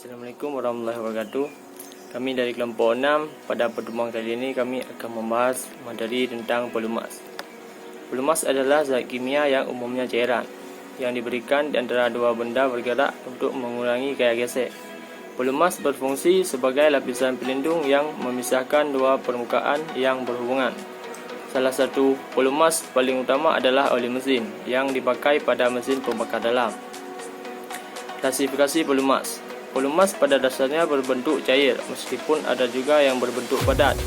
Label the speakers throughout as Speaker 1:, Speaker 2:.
Speaker 1: Assalamualaikum warahmatullahi wabarakatuh. Kami dari kelompok 6. Pada pertemuan kali ini kami akan membahas materi tentang pelumas. Pelumas adalah zat kimia yang umumnya cairan yang diberikan di antara dua benda bergerak untuk mengurangi gaya gesek. Pelumas berfungsi sebagai lapisan pelindung yang memisahkan dua permukaan yang berhubungan. Salah satu pelumas paling utama adalah oli mesin yang dipakai pada mesin pembakar dalam. Klasifikasi pelumas. Pelumas pada dasarnya berbentuk cair, meskipun ada juga yang berbentuk padat,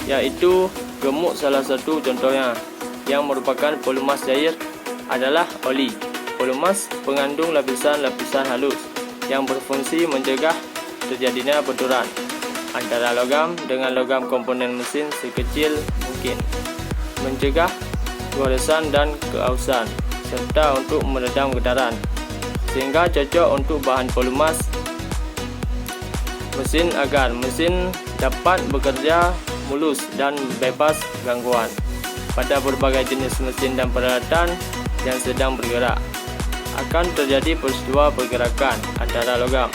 Speaker 1: yaitu gemuk. Salah satu contohnya yang merupakan pelumas cair adalah oli. Pelumas mengandung lapisan-lapisan halus yang berfungsi mencegah terjadinya benturan antara logam dengan logam komponen mesin sekecil mungkin, mencegah goresan dan keausan, serta untuk meredam getaran, sehingga cocok untuk bahan pelumas mesin agar mesin dapat bekerja mulus dan bebas gangguan pada berbagai jenis mesin dan peralatan yang sedang bergerak. Akan terjadi peristiwa pergerakan antara logam.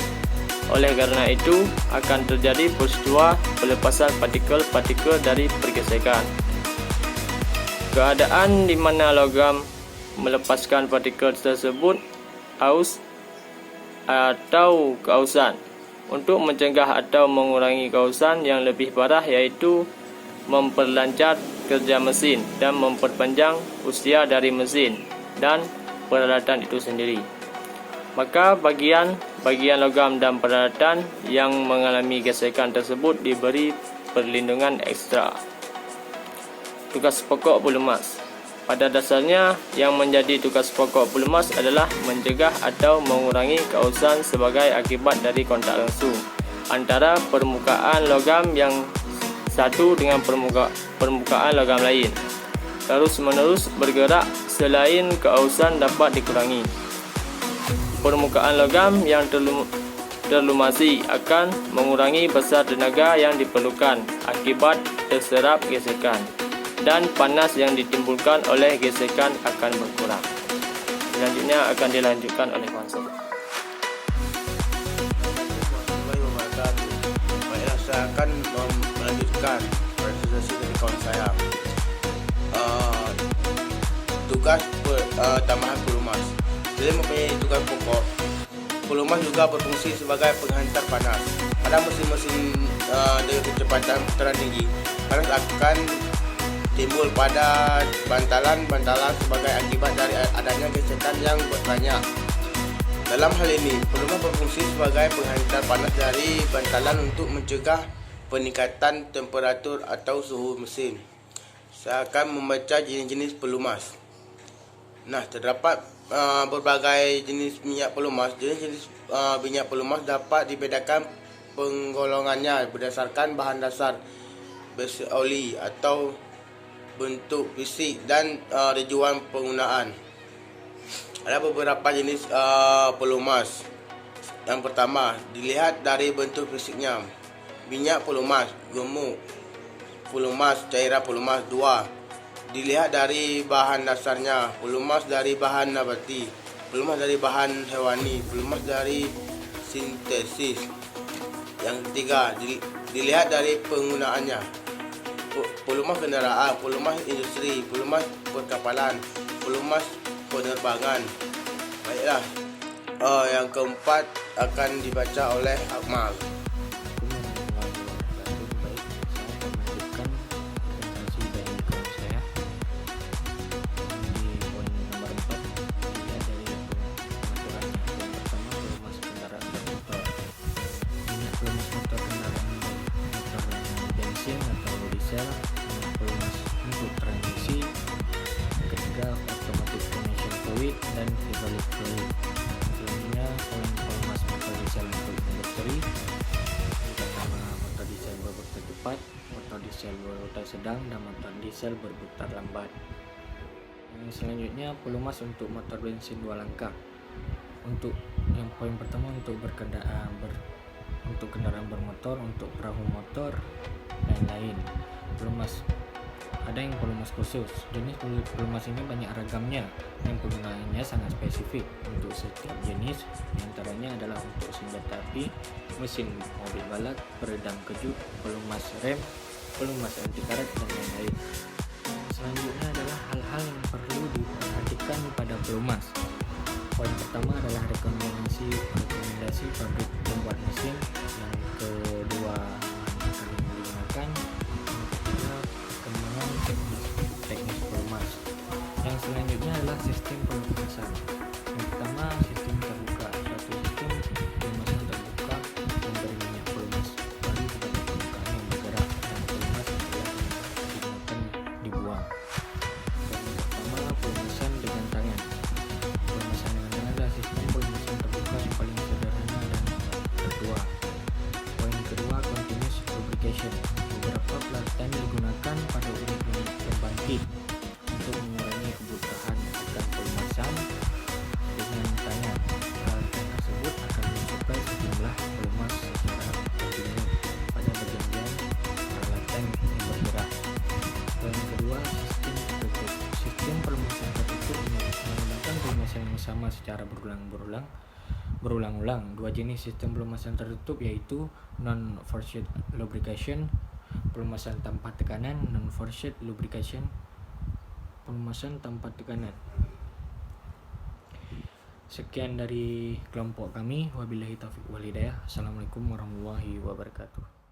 Speaker 1: Oleh karena itu, akan terjadi peristiwa pelepasan partikel-partikel dari pergesekan. Keadaan di mana logam melepaskan partikel tersebut aus atau keausan. Untuk mencegah atau mengurangi keausan yang lebih parah, yaitu memperlancar kerja mesin dan memperpanjang usia dari mesin dan peralatan itu sendiri. Maka bagian logam dan peralatan yang mengalami gesekan tersebut diberi perlindungan ekstra. Tugas pokok pelumas. Pada dasarnya, yang menjadi tugas pokok pelumas adalah mencegah atau mengurangi keausan sebagai akibat dari kontak langsung antara permukaan logam yang satu dengan permukaan logam lain. Terus-menerus bergerak selain keausan dapat dikurangi. Permukaan logam yang terlumasi akan mengurangi besar tenaga yang diperlukan akibat terserap gesekan, dan panas yang ditimbulkan oleh gesekan akan berkurang. Selanjutnya akan dilanjutkan oleh konsep.
Speaker 2: Baiklah, saya akan melanjutkan presentasi dari kawan saya. Tugas tambahan pelumas. Selain mempunyai tugas pokok, pelumas juga berfungsi sebagai penghantar panas. Pada mesin-mesin dengan kecepatan putaran tinggi, panas akan timbul pada bantalan-bantalan sebagai akibat dari adanya gesekan yang banyak. Dalam hal ini, pelumas berfungsi sebagai penghantar panas dari bantalan untuk mencegah peningkatan temperatur atau suhu mesin. Saya akan membaca jenis-jenis pelumas. Nah, terdapat berbagai jenis minyak pelumas. Jenis-jenis minyak pelumas dapat dibedakan penggolongannya berdasarkan bahan dasar, besi oli atau bentuk fisik dan tujuan penggunaan. Ada beberapa jenis pelumas. Yang pertama, dilihat dari bentuk fisiknya. Minyak pelumas gemuk, pelumas cairan pelumas 2. Dilihat dari bahan dasarnya. Pelumas dari bahan nabati, pelumas dari bahan hewani, pelumas dari sintesis. Yang ketiga, dilihat dari penggunaannya. Pelumas kendaraan, pelumas industri, pelumas perkapalan, pelumas penerbangan. Baiklah, yang keempat akan dibaca oleh Akmal.
Speaker 3: Pelumas untuk transmisi. Yang ketiga, otomatis connection fluid dan hydraulic fluid. Selanjutnya, poin pelumas motor diesel untuk industri. Yang pertama, motor diesel berputar cepat, motor diesel berputar sedang, dan motor diesel berputar lambat. Yang selanjutnya, pelumas untuk motor bensin 2 langkah. Untuk yang poin pertama, untuk kendaraan bermotor, untuk perahu motor, lain-lain. Pelumas ada yang pelumas khusus. Jenis pelumas ini banyak ragamnya yang penggunaannya sangat spesifik untuk setiap jenis. Di antaranya adalah untuk senjata api, mesin mobil balap, peredam kejut, pelumas rem, pelumas anti karet, dan lain-lain. Selanjutnya adalah hal-hal yang perlu diperhatikan pada pelumas. Poin pertama adalah rekomendasi pabrik pembuat mesin. Yang kedua, bahan bakar yang digunakan. Yang ketiga, perkembangan teknis pelumas. Yang selanjutnya adalah sistem pelumasan. Yang pertama, sistem terbuka. Suatu sistem pelumasan terbuka memberi minyak pelumas kembali kepada permukaan yang bergerak dan pelumas setelah digunakan dibuang. Yang pertama, pelumasan dengan tangan. Pelumasan dengan tangan adalah sistem pelumasan terbuka yang paling sederhana dan tertua. Poin kedua, continuous lubrication. Beberapa pelatihan digunakan pada unit-unit pembangkit untuk mengurangi kebutuhan akan pelumasan dengan tangan. Peralatan tersebut akan mensuplai sejumlah pelumas secara kontinu pada bagian peralatan yang bergerak. Poin kedua, sistem tertutup. Sistem pelumasan tertutup menggunakan pelumasan yang sama secara berulang-ulang. Dua jenis sistem pelumasan tertutup yaitu non-forced lubrication, pelumasan tanpa tekanan, non-forced lubrication, pelumasan tanpa tekanan. Sekian dari kelompok kami. Wabillahi taufiq wal hidayah. Assalamualaikum warahmatullahi wabarakatuh.